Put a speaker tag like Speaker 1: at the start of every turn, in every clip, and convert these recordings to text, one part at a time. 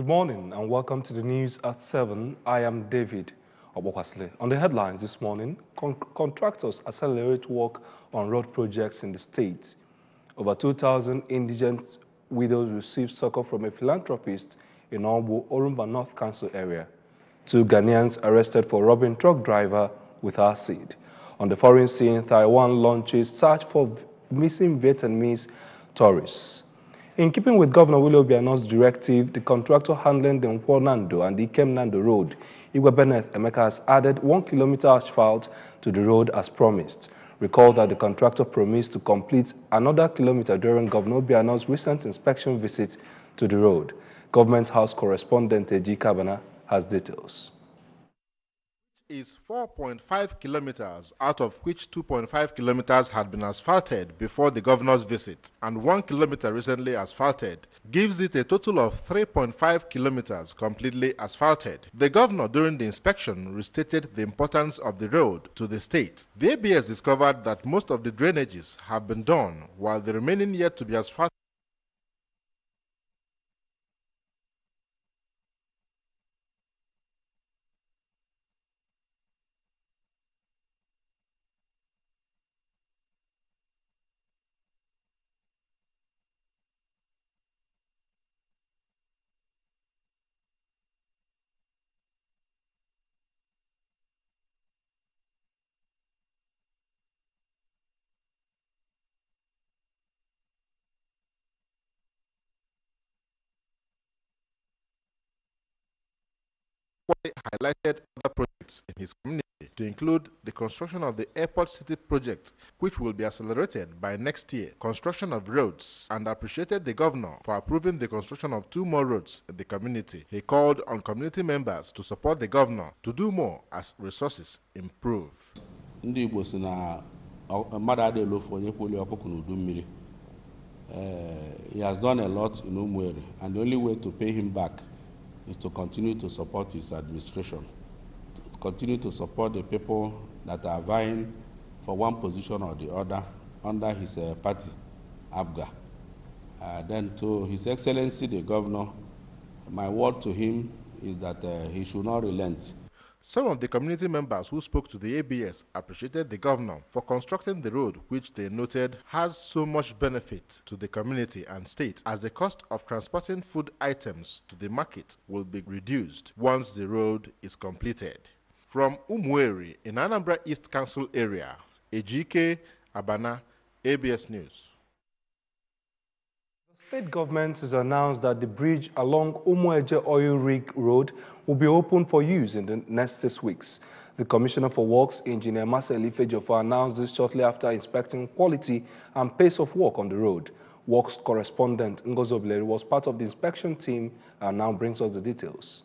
Speaker 1: morning and welcome to the news at 7. I am David Obokwasle. On the headlines this morning, contractors accelerate work on road projects in the state. Over 2,000 indigent widows received succor from a philanthropist in ORUMBA North Council area. 2 Ghanaians arrested for robbing truck driver with acid. On the foreign scene, Taiwan launches search for missing Vietnamese tourists. In keeping with Governor Willie Obiano's directive, the contractor handling the Nkwo-Nando and the Ikem-Nando road, IZUEGBUNAM, has added 1 kilometer asphalt to the road as promised. Recall that the contractor promised to complete another kilometer during Governor Obiano's recent inspection visit to the road. Government House correspondent Eji Kabana has details.
Speaker 2: Is 4.5 kilometers, out of which 2.5 kilometers had been asphalted before the governor's visit, and 1 kilometer recently asphalted, gives it a total of 3.5 kilometers completely asphalted. The governor, during the inspection, restated the importance of the road to the state. The ABS discovered that most of the drainages have been done, while the remaining yet to be asphalted highlighted other projects in his community, to include the construction of the Airport City project, which will be accelerated by next year, construction of roads, and appreciated the governor for approving the construction of 2 more roads in the community. He called on community members to support the governor to do more as resources improve.
Speaker 3: He has done a lot in Umueri, and the only way to pay him back is to continue to support his administration, continue to support the people that are vying for one position or the other under his party, ABGA. Then to His Excellency the Governor, my word to him is that he should not relent.
Speaker 2: Some of the community members who spoke to the ABS appreciated the governor for constructing the road, which they noted has so much benefit to the community and state, as the cost of transporting food items to the market will be reduced once the road is completed. From Umueri in Anambra East Council area, Ejike Abana, ABS News.
Speaker 1: The state government has announced that the bridge along Umueje Oil Rig Road will be open for use in the next 6 weeks. The Commissioner for Works, Engineer Marcel Ifejiofor, announced this shortly after inspecting quality and pace of work on the road. Works correspondent Ngozi Obleri was part of the inspection team and now brings us the details.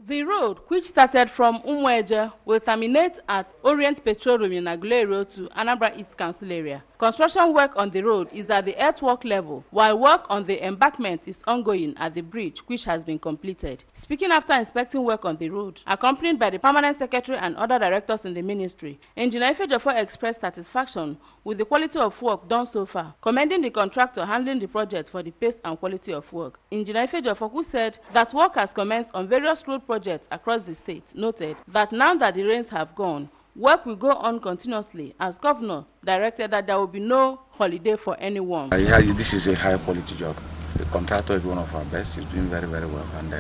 Speaker 4: The road, which started from Umueje, will terminate at Orient Petroleum in Agulere Road to Anambra East Council area. Construction work on the road is at the earthwork level, while work on the embankment is ongoing at the bridge, which has been completed. Speaking after inspecting work on the road, accompanied by the Permanent Secretary and other directors in the ministry, Engineer Ifejiofor expressed satisfaction with the quality of work done so far, commending the contractor handling the project for the pace and quality of work. Engineer Ifejiofor, who said that work has commenced on various road projects across the state, noted that now that the rains have gone, work will go on continuously, as Governor directed that there will be no holiday for anyone.
Speaker 5: This is a high quality job. The contractor is one of our best. He's doing very, very well. And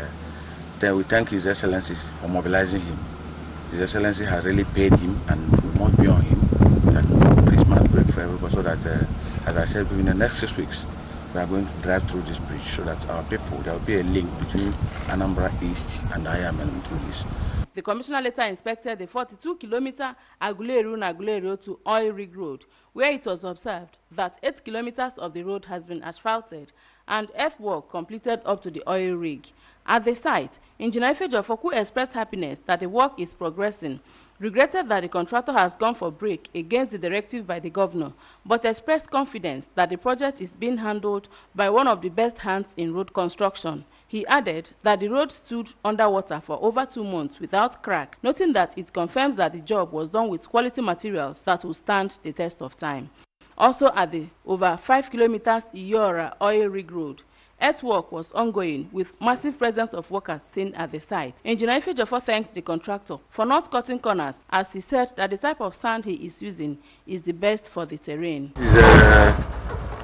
Speaker 5: then we thank His Excellency for mobilizing him. His Excellency has really paid him, and we must be on him. That Christmas break for everybody, so that, as I said, within the next 6 weeks, we are going to drive through this bridge so that our people, there will be a link between Anambra East and IML through this.
Speaker 4: The commissioner later inspected the 42-kilometer Agulere to Oil Rig Road, where it was observed that 8 kilometers of the road has been asphalted and earthwork completed up to the oil rig. At the site, Engineer Ifejiofor, who expressed happiness that the work is progressing, regretted that the contractor has gone for break against the directive by the governor, but expressed confidence that the project is being handled by one of the best hands in road construction. He added that the road stood underwater for over 2 months without crack, noting that it confirms that the job was done with quality materials that will stand the test of time. Also at the over 5 kilometers Iyora Oil Rig Road, earthwork was ongoing with massive presence of workers seen at the site. Engineer Ifejofo thanked the contractor for not cutting corners, as he said that the type of sand he is using is the best for the terrain.
Speaker 5: This is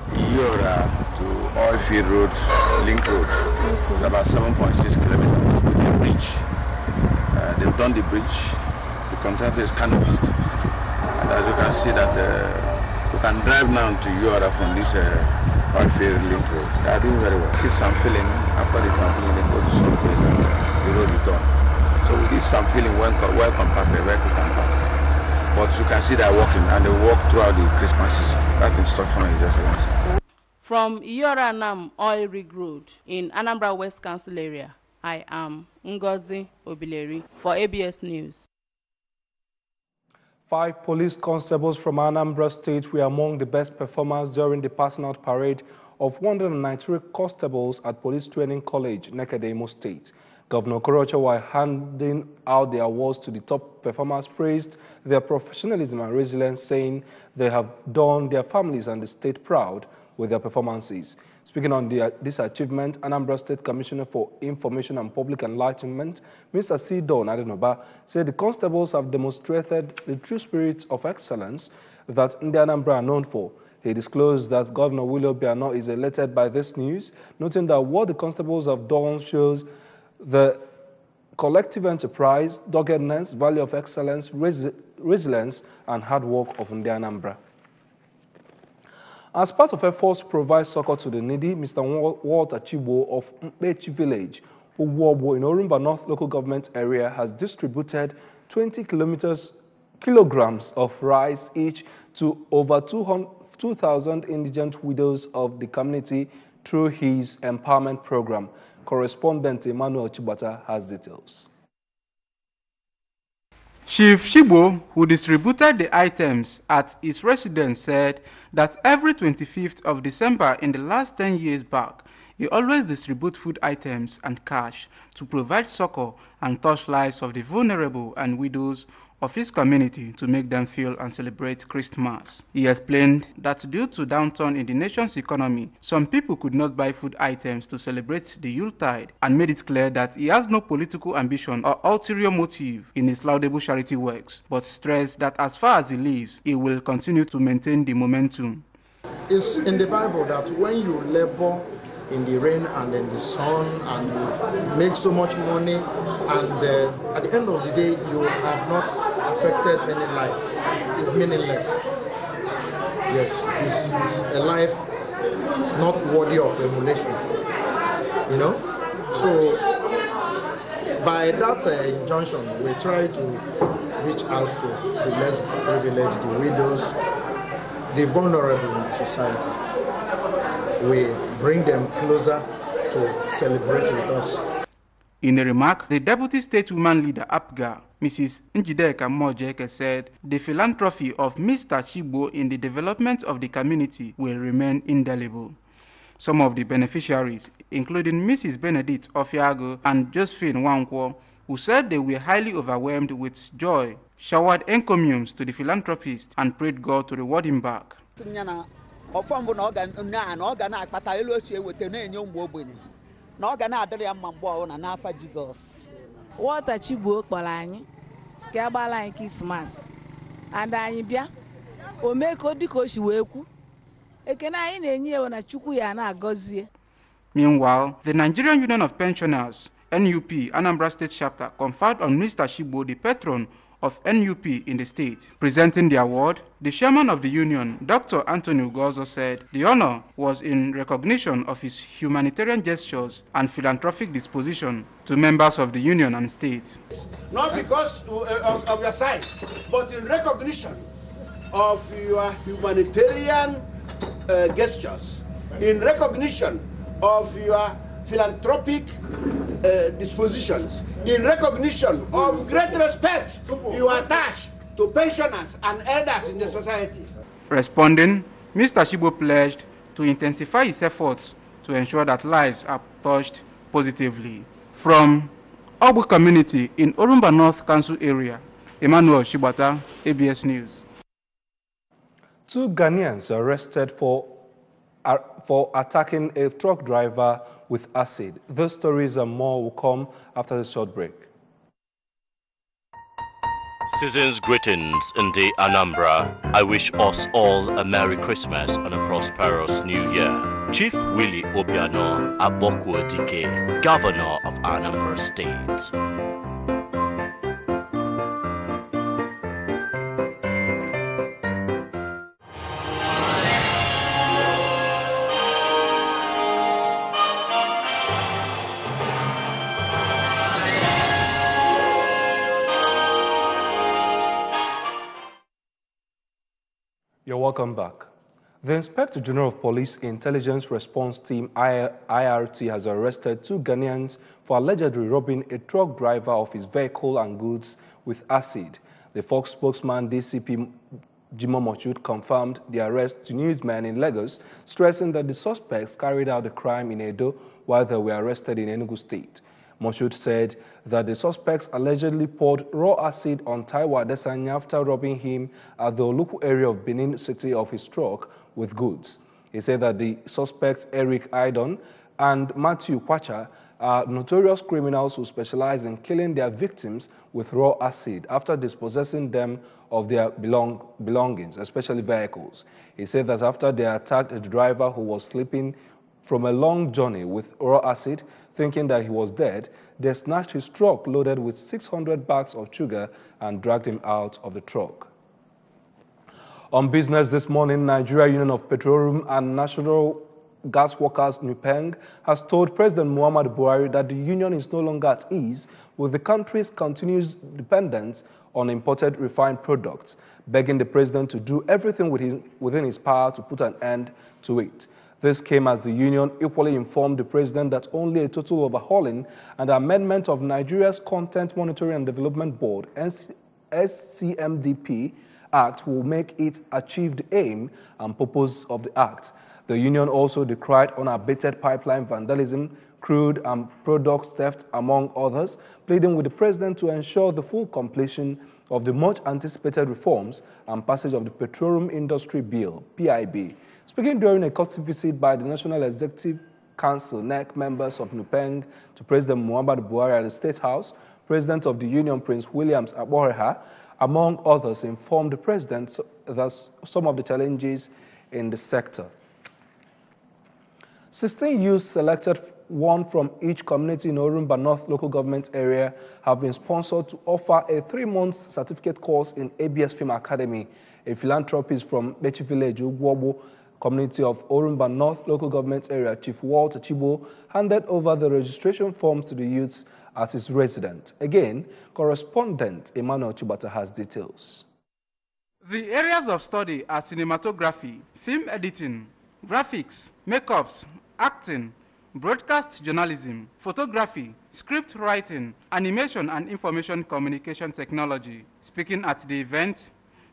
Speaker 5: Iora to Oilfield Road, Link Road. It's about 7.6 kilometers with a bridge. They've done the bridge. The contractor is canopy. And as you can see that you can drive now to Iora from this Oilfield Link Road. They are doing very well. See some filling. After the some filling, they go to some place and the road is done. So with this some filling, well compacted, vehicle can pass. But you can see they are walking, and they walk throughout the Christmas season. That instruction is just
Speaker 4: From Iyoranam Oil Rig Road in Anambra West Council area, I am Ngozi Obileri for ABS News.
Speaker 1: 5 police constables from Anambra State were among the best performers during the passing out parade of 193 constables at Police Training College, Nekede, Imo State. Governor Okorocha, while handing out the awards to the top performers, praised their professionalism and resilience, saying they have done their families and the state proud with their performances. Speaking on this achievement, Anambra State Commissioner for Information and Public Enlightenment, Mr. Sidon Adenoba, said the constables have demonstrated the true spirit of excellence that the Anambra are known for. He disclosed that Governor Willie Obiano is elated by this news, noting that what the constables have done shows the collective enterprise, doggedness, value of excellence, resilience, and hard work of the Anambra. As part of efforts to provide succor to the needy, Mr. Walter Chibo of Mpechi Village, Uwobo in Orumba North Local Government Area, has distributed 20 kilograms of rice each to over 2,000 indigent widows of the community through his empowerment program. Correspondent Emmanuel has details.
Speaker 6: Chief Shibo, who distributed the items at his residence, said that every 25th of December in the last 10 years back, he always distributes food items and cash to provide succor and touch lives of the vulnerable and widows of his community to make them feel and celebrate Christmas. He explained that due to downturn in the nation's economy, some people could not buy food items to celebrate the Yuletide, and made it clear that he has no political ambition or ulterior motive in his laudable charity works, but stressed that as far as he lives, he will continue to maintain the momentum.
Speaker 7: It's in the Bible that when you labor in the rain and in the sun and you make so much money, and at the end of the day you have not affected any life, it's meaningless. Yes, it's a life not worthy of emulation, you know. So by that injunction, we try to reach out to the less privileged, the widows, the vulnerable in the society. We bring them closer to celebrate with us.
Speaker 6: In a remark, the Deputy State Woman Leader APGA, Mrs. Njideka Mojeke, said the philanthropy of Mr. Chibo in the development of the community will remain indelible. Some of the beneficiaries, including Mrs. Benedict Ofiago and Josephine Wankwo, who said they were highly overwhelmed with joy, showered encomiums to the philanthropist and prayed God to reward him back.
Speaker 8: Walter Chibo kpọrọ anyị ka agbala anyị Christmas and anyị bịa o mee ka dịka o si wee kwu ekene anyị na-enye ya na Chukwu ya na-agọzie.
Speaker 6: Meanwhile, the Nigerian Union of Pensioners, NUP, Anambra State Chapter, conferred on Mr. Chibo, the patron of NUP in the state. Presenting the award, the chairman of the union, Dr. Anthony Ugozo, said the honor was in recognition of his humanitarian gestures and philanthropic disposition to members of the union and state.
Speaker 9: Not because of your side, but in recognition of your humanitarian gestures, in recognition of your philanthropic dispositions, in recognition of great respect you attach to pensioners and elders in the society.
Speaker 6: Responding, Mr. Chibo pledged to intensify his efforts to ensure that lives are touched positively. From Ogbu community in Orumba North Council area, Emmanuel Shibata, ABS News.
Speaker 1: 2 Ghanaians arrested for for attacking a truck driver with acid. Those stories and more will come after the short break.
Speaker 10: Season's greetings in the Anambra. I wish us all a Merry Christmas and a prosperous New Year. Chief Willie Obiano Abokuodike, Governor of Anambra State.
Speaker 1: You're welcome back. The Inspector General of Police Intelligence Response Team IRT has arrested 2 Ghanaians for allegedly robbing a truck driver of his vehicle and goods with acid. The Fox spokesman DCP Jimo Mochud confirmed the arrest to newsmen in Lagos, stressing that the suspects carried out the crime in Edo while they were arrested in Enugu State. Mochud said that the suspects allegedly poured raw acid on Taiwo Adesanya after robbing him at the Oluku area of Benin City of his truck with goods. He said that the suspects Eric Idon and Matthew Kwacha are notorious criminals who specialize in killing their victims with raw acid after dispossessing them of their belongings, especially vehicles. He said that after they attacked a driver who was sleeping from a long journey with raw acid, thinking that he was dead, they snatched his truck loaded with 600 bags of sugar and dragged him out of the truck. On business this morning, Nigeria Union of Petroleum and National Gas Workers NUPENG has told President Muhammadu Buhari that the union is no longer at ease with the country's continuous dependence on imported refined products, begging the president to do everything within his power to put an end to it. This came as the union equally informed the president that only a total overhauling and amendment of Nigeria's Content Monitoring and Development Board (SCMDP) Act will make it achieve the aim and purpose of the act. The union also decried unabated pipeline vandalism, crude and product theft, among others, pleading with the president to ensure the full completion of the much-anticipated reforms and passage of the Petroleum Industry Bill, PIB. Speaking during a courtesy visit by the National Executive Council NEC members of NUPENG to President Muhammadu Buhari at the State House, President of the Union Prince Williams Aboreha, among others, informed the president that some of the challenges in the sector. 16 youths selected, one from each community in Orumba North local government area, have been sponsored to offer a 3-month certificate course in ABS Film Academy. A philanthropist from Bechi Village, Ugwobo, community of Orumba North local government area, Chief Walter Chibo, handed over the registration forms to the youths at his residence. Again, correspondent Emmanuel Chubata has details.
Speaker 6: The areas of study are cinematography, film editing, graphics, makeups, acting, broadcast journalism, photography, script writing, animation and information communication technology. Speaking at the event,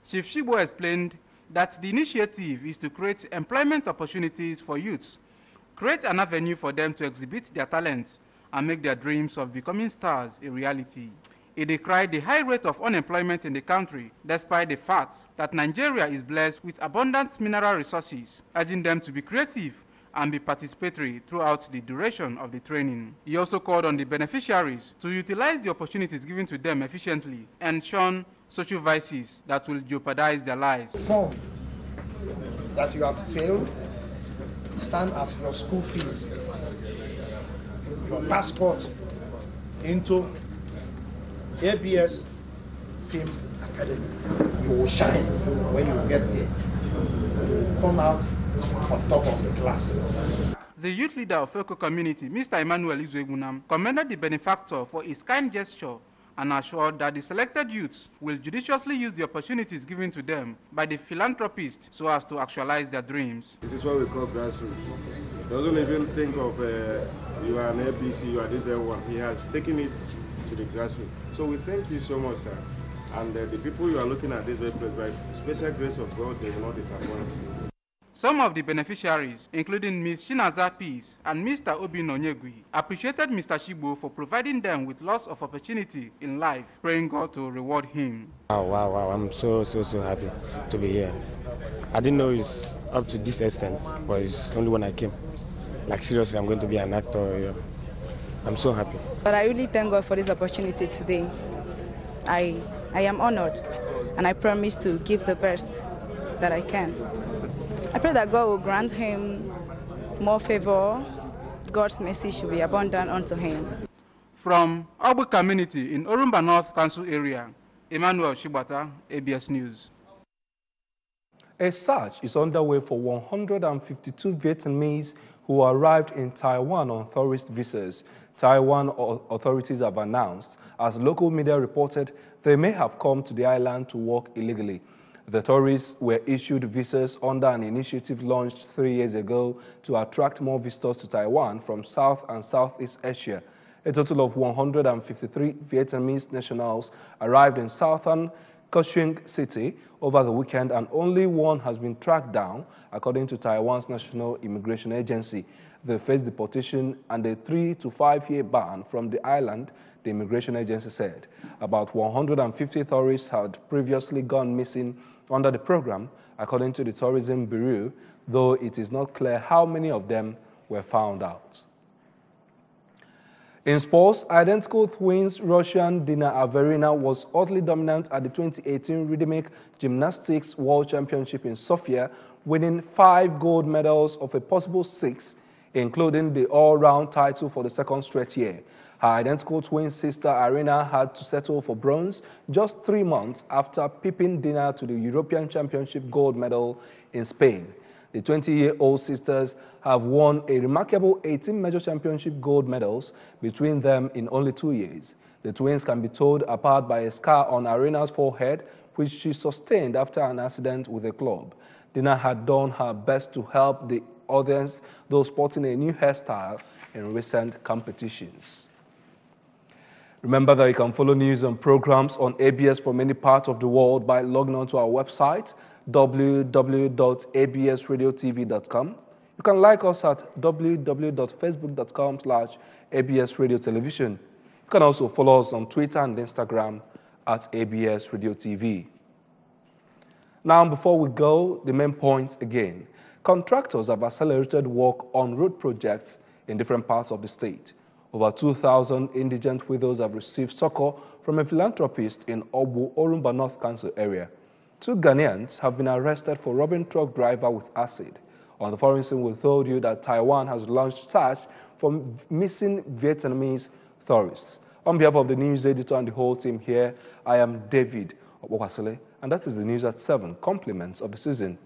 Speaker 6: Chief Shibo explained that the initiative is to create employment opportunities for youths, create an avenue for them to exhibit their talents and make their dreams of becoming stars a reality. He decried the high rate of unemployment in the country, despite the fact that Nigeria is blessed with abundant mineral resources, urging them to be creative and be participatory throughout the duration of the training. He also called on the beneficiaries to utilize the opportunities given to them efficiently and shun social vices that will jeopardize their lives.
Speaker 7: Form that you have failed stand as your school fees, your passport into ABS Film Academy. You will shine when you get there. You will come out on top of the class.
Speaker 6: The youth leader of Eko community, Mr. Emmanuel IZUEGBUNAM, commended the benefactor for his kind gesture and assured that the selected youths will judiciously use the opportunities given to them by the philanthropist so as to actualize their dreams.
Speaker 11: This is what we call grassroots. Doesn't even think of you are an ABC, you are this very one. He has taken it to the grassroots. So we thank you so much, sir. And the people you are looking at this very place, by special grace of God, they will not disappoint you.
Speaker 6: Some of the beneficiaries, including Ms. Chinaza Peace and Mr. Obi Nonyegui, appreciated Mr. Shibo for providing them with lots of opportunity in life, praying God to reward him.
Speaker 12: Wow, I'm so happy to be here. I didn't know it's up to this extent, but it's only when I came. Like seriously, I'm going to be an actor. Yeah. I'm so happy.
Speaker 13: But I really thank God for this opportunity today. I am honored, and I promise to give the best that I can. I pray that God will grant him more favor. God's mercy should be abundant unto him.
Speaker 6: From Ogbu community in ORUMBA North Council area, Emmanuel Shibata, ABS News.
Speaker 1: A search is underway for 152 Vietnamese who arrived in Taiwan on tourist visas. Taiwan authorities have announced, as local media reported, they may have come to the island to work illegally. The tourists were issued visas under an initiative launched 3 years ago to attract more visitors to Taiwan from South and Southeast Asia. A total of 153 Vietnamese nationals arrived in southern Kuching City over the weekend, and only one has been tracked down, according to Taiwan's National Immigration Agency. They face deportation and a 3 to 5 year ban from the island, the immigration agency said. About 150 tourists had previously gone missing under the program, according to the Tourism Bureau, though it is not clear how many of them were found out. In sports, identical twins Russian Dina Averina was oddly dominant at the 2018 Rhythmic Gymnastics World Championship in Sofia, winning 5 gold medals of a possible 6, including the all-round title for the second straight year. Her identical twin sister Arina had to settle for bronze just 3 months after pipping Dina to the European Championship gold medal in Spain. The 20-year-old sisters have won a remarkable 18 major championship gold medals between them in only 2 years. The twins can be told apart by a scar on Arina's forehead, which she sustained after an accident with a club. Dina had done her best to help the audience, though sporting a new hairstyle in recent competitions. Remember that you can follow news and programs on ABS from any part of the world by logging on to our website, www.absradiotv.com. You can like us at www.facebook.com/absradiotelevision. You can also follow us on Twitter and Instagram at absradiotv. Now, before we go, the main points again. Contractors have accelerated work on road projects in different parts of the state. Over 2,000 indigent widows have received succor from a philanthropist in ORUMBA North Council area. 2 Ghanaians have been arrested for robbing truck driver with acid. On the foreign scene, we told you that Taiwan has launched search for missing Vietnamese tourists. On behalf of the news editor and the whole team here, I am David Obokwasile, and that is the news at 7, compliments of the season.